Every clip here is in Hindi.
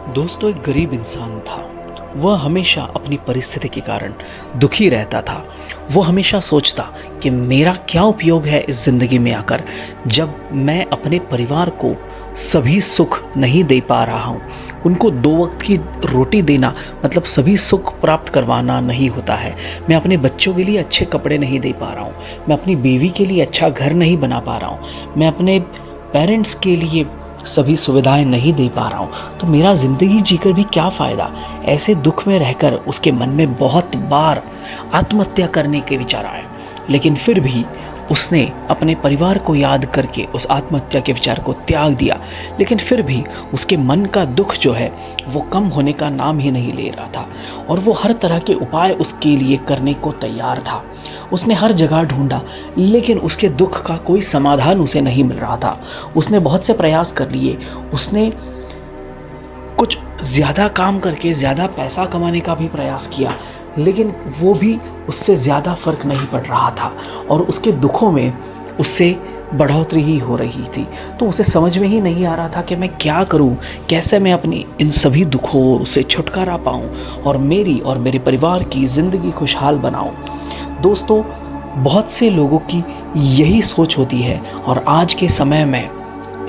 दोस्तों, एक गरीब इंसान था। वह हमेशा अपनी परिस्थिति के कारण दुखी रहता था। वो हमेशा सोचता कि मेरा क्या उपयोग है इस ज़िंदगी में आकर, जब मैं अपने परिवार को सभी सुख नहीं दे पा रहा हूँ। उनको 2 वक्त की रोटी देना मतलब सभी सुख प्राप्त करवाना नहीं होता है। मैं अपने बच्चों के लिए अच्छे कपड़े नहीं दे पा रहा हूँ। मैं अपनी बीवी के लिए अच्छा घर नहीं बना पा रहा हूँ। मैं अपने पेरेंट्स के लिए सभी सुविधाएं नहीं दे पा रहा हूँ। तो मेरा ज़िंदगी जीकर भी क्या फ़ायदा। ऐसे दुख में रहकर उसके मन में बहुत बार आत्महत्या करने के विचार आए, लेकिन फिर भी उसने अपने परिवार को याद करके उस आत्महत्या के विचार को त्याग दिया। लेकिन फिर भी उसके मन का दुख जो है वो कम होने का नाम ही नहीं ले रहा था, और वो हर तरह के उपाय उसके लिए करने को तैयार था। उसने हर जगह ढूंढा, लेकिन उसके दुख का कोई समाधान उसे नहीं मिल रहा था। उसने बहुत से प्रयास कर लिए। उसने कुछ ज़्यादा काम करके ज़्यादा पैसा कमाने का भी प्रयास किया, लेकिन वो भी उससे ज़्यादा फ़र्क नहीं पड़ रहा था, और उसके दुखों में उससे बढ़ोतरी ही हो रही थी। तो उसे समझ में ही नहीं आ रहा था कि मैं क्या करूं, कैसे मैं अपनी इन सभी दुखों से छुटकारा पाऊं और मेरी और मेरे परिवार की ज़िंदगी खुशहाल बनाऊं। दोस्तों, बहुत से लोगों की यही सोच होती है, और आज के समय में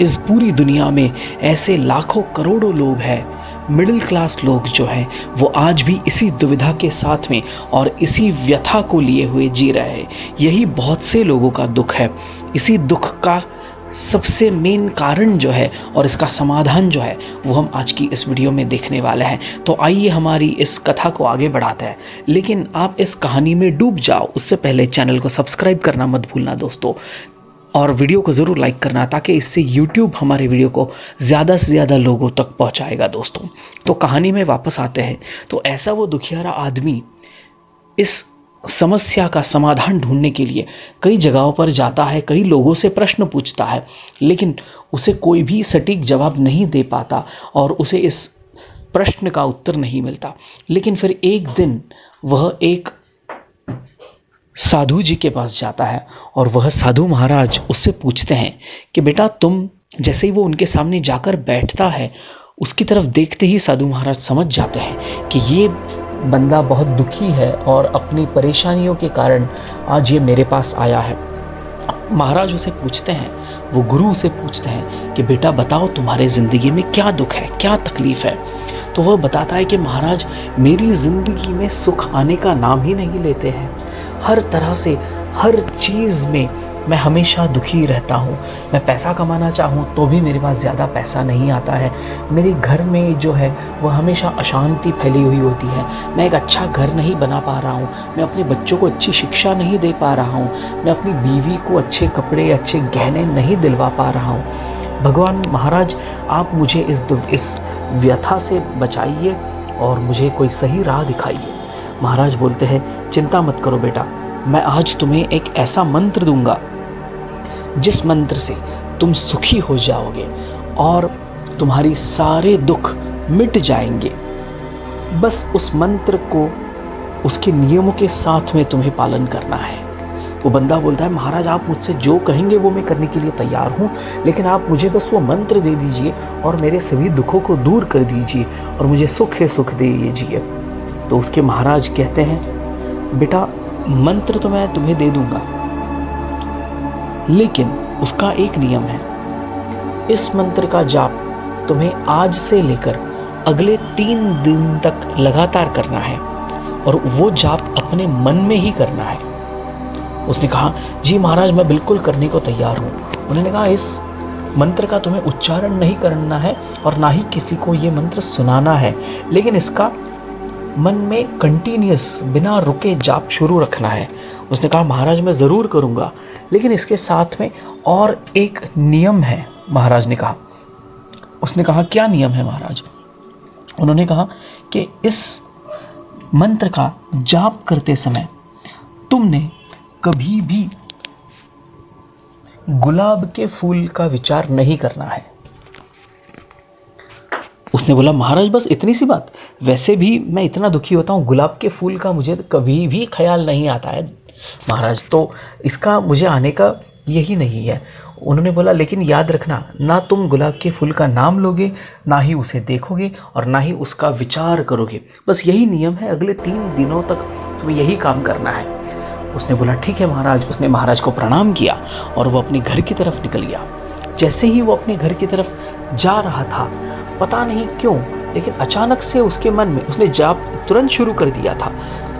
इस पूरी दुनिया में ऐसे लाखों करोड़ों लोग हैं, मिडिल क्लास लोग जो हैं, वो आज भी इसी दुविधा के साथ में और इसी व्यथा को लिए हुए जी रहे हैं। यही बहुत से लोगों का दुख है। इसी दुख का सबसे मेन कारण जो है और इसका समाधान जो है वो हम आज की इस वीडियो में देखने वाले हैं। तो आइए हमारी इस कथा को आगे बढ़ाते हैं, लेकिन आप इस कहानी में डूब जाओ उससे पहले चैनल को सब्सक्राइब करना मत भूलना दोस्तों, और वीडियो को ज़रूर लाइक करना, ताकि इससे YouTube हमारे वीडियो को ज़्यादा से ज़्यादा लोगों तक पहुंचाएगा दोस्तों। तो कहानी में वापस आते हैं। तो ऐसा वो दुखियारा आदमी इस समस्या का समाधान ढूंढने के लिए कई जगहों पर जाता है, कई लोगों से प्रश्न पूछता है, लेकिन उसे कोई भी सटीक जवाब नहीं दे पाता और उसे इस प्रश्न का उत्तर नहीं मिलता। लेकिन फिर एक दिन वह एक साधु जी के पास जाता है, और वह साधु महाराज उससे पूछते हैं कि बेटा, तुम, जैसे ही वो उनके सामने जाकर बैठता है, उसकी तरफ देखते ही साधु महाराज समझ जाते हैं कि ये बंदा बहुत दुखी है और अपनी परेशानियों के कारण आज ये मेरे पास आया है। महाराज उसे पूछते हैं, वो गुरु उसे पूछते हैं कि बेटा बताओ, तुम्हारे ज़िंदगी में क्या दुख है, क्या तकलीफ़ है। तो वह बताता है कि महाराज, मेरी ज़िंदगी में सुख आने का नाम ही नहीं लेते हैं। हर तरह से, हर चीज़ में मैं हमेशा दुखी रहता हूँ। मैं पैसा कमाना चाहूँ तो भी मेरे पास ज़्यादा पैसा नहीं आता है। मेरे घर में जो है वह हमेशा अशांति फैली हुई होती है। मैं एक अच्छा घर नहीं बना पा रहा हूँ। मैं अपने बच्चों को अच्छी शिक्षा नहीं दे पा रहा हूँ। मैं अपनी बीवी को अच्छे कपड़े, अच्छे गहने नहीं दिलवा पा रहा हूँ। भगवान महाराज, आप मुझे इस व्यथा से बचाइए और मुझे कोई सही राह दिखाइए। महाराज बोलते हैं, चिंता मत करो बेटा, मैं आज तुम्हें एक ऐसा मंत्र दूंगा जिस मंत्र से तुम सुखी हो जाओगे और तुम्हारी सारे दुख मिट जाएंगे। बस उस मंत्र को उसके नियमों के साथ में तुम्हें पालन करना है। वो बंदा बोलता है, महाराज आप मुझसे जो कहेंगे वो मैं करने के लिए तैयार हूँ, लेकिन आप मुझे बस वो मंत्र दे दीजिए और मेरे सभी दुखों को दूर कर दीजिए और मुझे सुख ही सुख दे दीजिए। तो उसके महाराज कहते हैं, बेटा मंत्र तो मैं तुम्हें दे दूंगा, लेकिन उसका एक नियम है। इस मंत्र का जाप तुम्हें आज से लेकर अगले 3 दिन तक लगातार करना है, और वो जाप अपने मन में ही करना है। उसने कहा, जी महाराज मैं बिल्कुल करने को तैयार हूँ। उन्होंने कहा, इस मंत्र का तुम्हें उच्चारण नहीं करना है और ना ही किसी को ये मंत्र सुनाना है, लेकिन इसका मन में कंटिन्यूस बिना रुके जाप शुरू रखना है। उसने कहा, महाराज मैं ज़रूर करूँगा, लेकिन इसके साथ में और एक नियम है। महाराज ने कहा, उसने कहा, क्या नियम है महाराज? उन्होंने कहा कि इस मंत्र का जाप करते समय तुमने कभी भी गुलाब के फूल का विचार नहीं करना है। उसने बोला, महाराज बस इतनी सी बात? वैसे भी मैं इतना दुखी होता हूँ, गुलाब के फूल का मुझे कभी भी ख्याल नहीं आता है महाराज, तो इसका मुझे आने का यही नहीं है। उन्होंने बोला लेकिन याद रखना, ना तुम गुलाब के फूल का नाम लोगे, ना ही उसे देखोगे और ना ही उसका विचार करोगे। बस यही नियम है, अगले 3 दिनों तक तुम्हें यही काम करना है। उसने बोला ठीक है महाराज। उसने महाराज को प्रणाम किया और वो अपने घर की तरफ निकल गया। जैसे ही वो अपने घर की तरफ जा रहा था, पता नहीं क्यों लेकिन अचानक से उसके मन में, उसने जाप तुरंत शुरू कर दिया था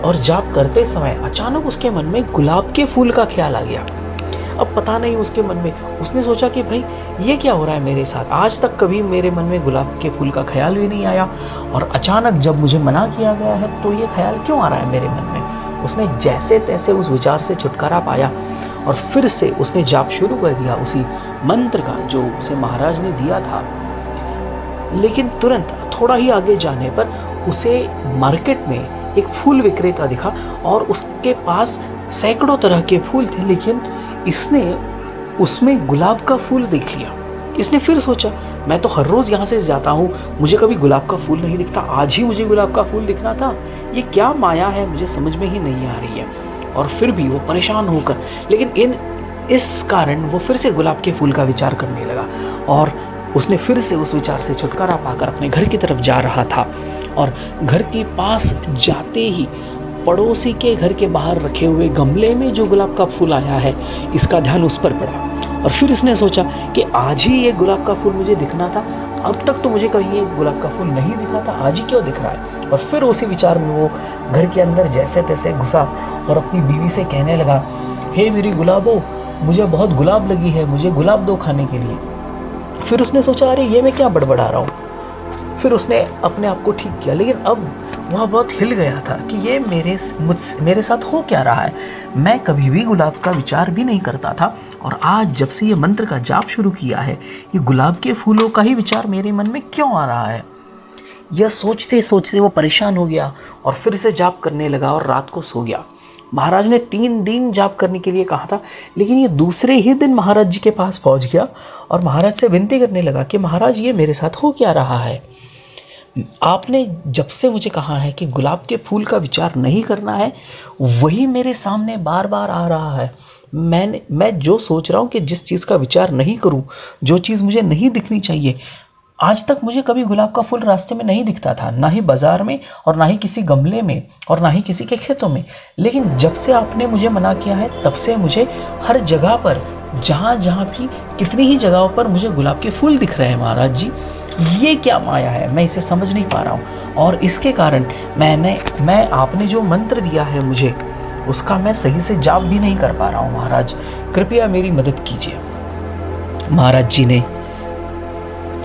और जाप करते समय अचानक उसके मन में गुलाब के फूल का ख्याल आ गया। अब पता नहीं उसके मन में, उसने सोचा कि भाई ये क्या हो रहा है मेरे साथ, आज तक कभी मेरे मन में गुलाब के फूल का ख्याल भी नहीं आया और अचानक जब मुझे मना किया गया है तो ये ख्याल क्यों आ रहा है मेरे मन में। उसने जैसे तैसे उस विचार से छुटकारा पाया और फिर से उसने जाप शुरू कर दिया उसी मंत्र का जो उसे महाराज ने दिया था। लेकिन तुरंत थोड़ा ही आगे जाने पर उसे मार्केट में एक फूल विक्रेता दिखा और उसके पास सैकड़ों तरह के फूल थे, लेकिन इसने उसमें गुलाब का फूल देख लिया। इसने फिर सोचा मैं तो हर रोज़ यहाँ से जाता हूँ, मुझे कभी गुलाब का फूल नहीं दिखता, आज ही मुझे गुलाब का फूल दिखना था, ये क्या माया है, मुझे समझ में ही नहीं आ रही है। और फिर भी वो परेशान होकर, लेकिन इस कारण वो फिर से गुलाब के फूल का विचार करने लगा और उसने फिर से उस विचार से छुटकारा पाकर अपने घर की तरफ जा रहा था। और घर के पास जाते ही पड़ोसी के घर के बाहर रखे हुए गमले में जो गुलाब का फूल आया है, इसका ध्यान उस पर पड़ा और फिर इसने सोचा कि आज ही ये गुलाब का फूल मुझे दिखना था, अब तक तो मुझे कहीं ये गुलाब का फूल नहीं दिखा था, आज ही क्यों दिख रहा है। और फिर उसी विचार में वो घर के अंदर जैसे तैसे घुसा और अपनी बीवी से कहने लगा, हे मेरी गुलाबो, मुझे बहुत गुलाब लगी है, मुझे गुलाब दो खाने के लिए। फिर उसने सोचा अरे ये मैं क्या बड़बड़ा रहा हूँ। फिर उसने अपने आप को ठीक किया, लेकिन अब वह बहुत हिल गया था कि ये मेरे साथ हो क्या रहा है। मैं कभी भी गुलाब का विचार भी नहीं करता था और आज जब से ये मंत्र का जाप शुरू किया है, ये गुलाब के फूलों का ही विचार मेरे मन में क्यों आ रहा है। यह सोचते सोचते वो परेशान हो गया और फिर से जाप करने लगा और रात को सो गया। महाराज ने 3 दिन जाप करने के लिए कहा था, लेकिन ये दूसरे ही दिन महाराज जी के पास पहुंच गया और महाराज से विनती करने लगा कि महाराज ये मेरे साथ हो क्या रहा है। आपने जब से मुझे कहा है कि गुलाब के फूल का विचार नहीं करना है, वही मेरे सामने बार बार आ रहा है। मैं जो सोच रहा हूँ कि जिस चीज़ का विचार नहीं करूँ, जो चीज़ मुझे नहीं दिखनी चाहिए, आज तक मुझे कभी गुलाब का फूल रास्ते में नहीं दिखता था, ना ही बाजार में और ना ही किसी गमले में और ना ही किसी के खेतों में। लेकिन जब से आपने मुझे मना किया है, तब से मुझे हर जगह पर, जहाँ जहाँ भी, कितनी ही जगहों पर मुझे गुलाब के फूल दिख रहे हैं। महाराज जी ये क्या माया है, मैं इसे समझ नहीं पा रहा हूँ और इसके कारण मैं आपने जो मंत्र दिया है मुझे, उसका मैं सही से जाप भी नहीं कर पा रहा हूँ। महाराज कृपया मेरी मदद कीजिए। महाराज जी ने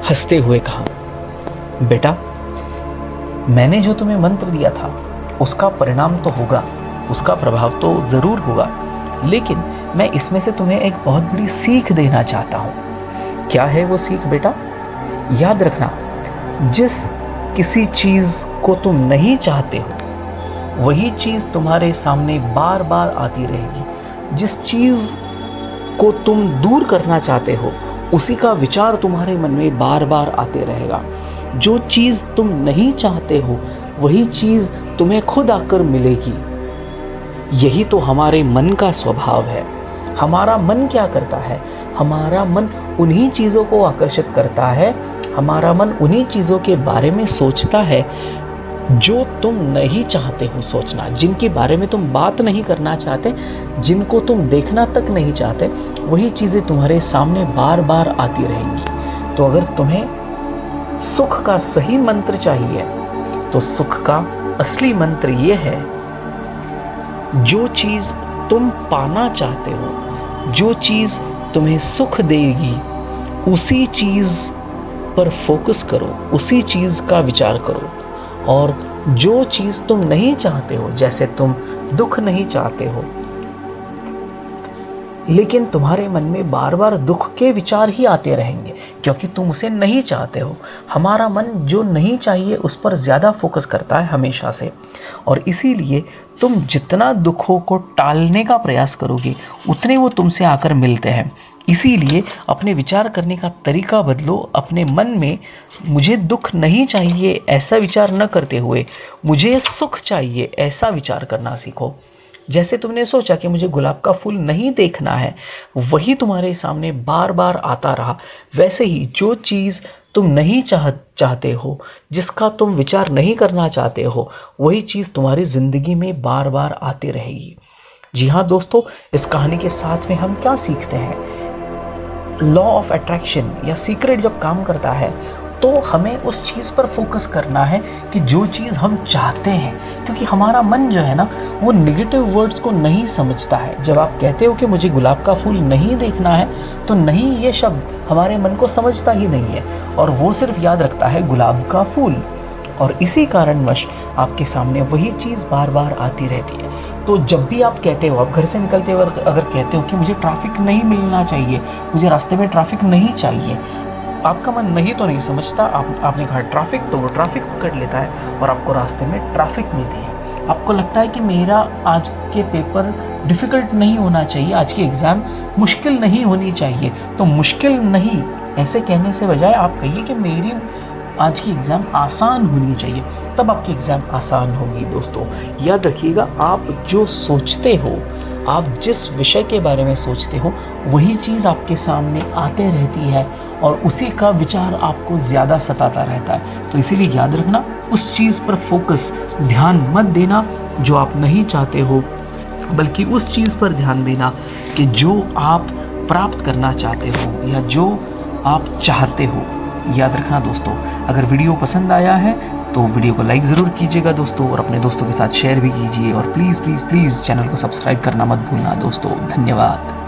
हंसते हुए कहा, बेटा मैंने जो तुम्हें मंत्र दिया था उसका परिणाम तो होगा, उसका प्रभाव तो ज़रूर होगा, लेकिन मैं इसमें से तुम्हें एक बहुत बड़ी सीख देना चाहता हूँ। क्या है वो सीख बेटा? याद रखना, जिस किसी चीज़ को तुम नहीं चाहते हो वही चीज़ तुम्हारे सामने बार बार आती रहेगी। जिस चीज़ को तुम दूर करना चाहते हो उसी का विचार तुम्हारे मन में बार बार आते रहेगा। जो चीज़ तुम नहीं चाहते हो वही चीज़ तुम्हें खुद आकर मिलेगी। यही तो हमारे मन का स्वभाव है। हमारा मन क्या करता है? हमारा मन उन्हीं चीज़ों को आकर्षित करता है, हमारा मन उन्हीं चीज़ों के बारे में सोचता है जो तुम नहीं चाहते हो सोचना, जिनके बारे में तुम बात नहीं करना चाहते, जिनको तुम देखना तक नहीं चाहते, वही चीज़ें तुम्हारे सामने बार बार आती रहेंगी। तो अगर तुम्हें सुख का सही मंत्र चाहिए तो सुख का असली मंत्र ये है, जो चीज़ तुम पाना चाहते हो, जो चीज़ तुम्हें सुख देगी, उसी चीज़ पर फोकस करो, उसी चीज़ का विचार करो। और जो चीज़ तुम नहीं चाहते हो, जैसे तुम दुख नहीं चाहते हो, लेकिन तुम्हारे मन में बार बार दुख के विचार ही आते रहेंगे क्योंकि तुम उसे नहीं चाहते हो। हमारा मन जो नहीं चाहिए उस पर ज़्यादा फोकस करता है हमेशा से, और इसीलिए तुम जितना दुखों को टालने का प्रयास करोगे उतने वो तुमसे आकर मिलते हैं। इसीलिए अपने विचार करने का तरीका बदलो। अपने मन में मुझे दुख नहीं चाहिए ऐसा विचार न करते हुए मुझे सुख चाहिए ऐसा विचार करना सीखो। जैसे तुमने सोचा कि मुझे गुलाब का फूल नहीं देखना है, वही तुम्हारे सामने बार बार आता रहा। वैसे ही जो चीज़ तुम नहीं चाहते हो, जिसका तुम विचार नहीं करना चाहते हो, वही चीज़ तुम्हारी ज़िंदगी में बार बार आती रहेगी। जी हाँ दोस्तों, इस कहानी के साथ में हम क्या सीखते हैं? लॉ ऑफ अट्रैक्शन या सीक्रेट जब काम करता है तो हमें उस चीज़ पर फोकस करना है कि जो चीज़ हम चाहते हैं, क्योंकि हमारा मन जो है ना, वो निगेटिव वर्ड्स को नहीं समझता है। जब आप कहते हो कि मुझे गुलाब का फूल नहीं देखना है, तो नहीं ये शब्द हमारे मन को समझता ही नहीं है, और वो सिर्फ याद रखता है गुलाब का फूल। और इसी कारणवश आपके सामने वही चीज़ बार बार आती रहती है। तो जब भी आप कहते हो, आप घर से निकलते हुए अगर कहते हो कि मुझे ट्रैफिक नहीं मिलना चाहिए, मुझे रास्ते में ट्रैफिक नहीं चाहिए, आपका मन नहीं तो नहीं समझता, आपने कहा ट्रैफिक, तो वो ट्रैफिक पकड़ लेता है और आपको रास्ते में ट्रैफिक मिलती है। आपको लगता है कि मेरा आज के पेपर डिफ़िकल्ट नहीं होना चाहिए, आज की एग्ज़ाम मुश्किल नहीं होनी चाहिए, तो मुश्किल नहीं ऐसे कहने से बजाय आप कहिए कि मेरी आज की एग्ज़ाम आसान होनी चाहिए, तब आपकी एग्ज़ाम आसान होगी। दोस्तों याद रखिएगा, आप जो सोचते हो, आप जिस विषय के बारे में सोचते हो, वही चीज़ आपके सामने आते रहती है और उसी का विचार आपको ज़्यादा सताता रहता है। तो इसीलिए याद रखना, उस चीज़ पर फोकस, ध्यान मत देना जो आप नहीं चाहते हो, बल्कि उस चीज़ पर ध्यान देना कि जो आप प्राप्त करना चाहते हो या जो आप चाहते हो। याद रखना दोस्तों, अगर वीडियो पसंद आया है तो वीडियो को लाइक ज़रूर कीजिएगा दोस्तों, और अपने दोस्तों के साथ शेयर भी कीजिए, और प्लीज़ प्लीज़ प्लीज़ चैनल को सब्सक्राइब करना मत भूलना दोस्तों। धन्यवाद।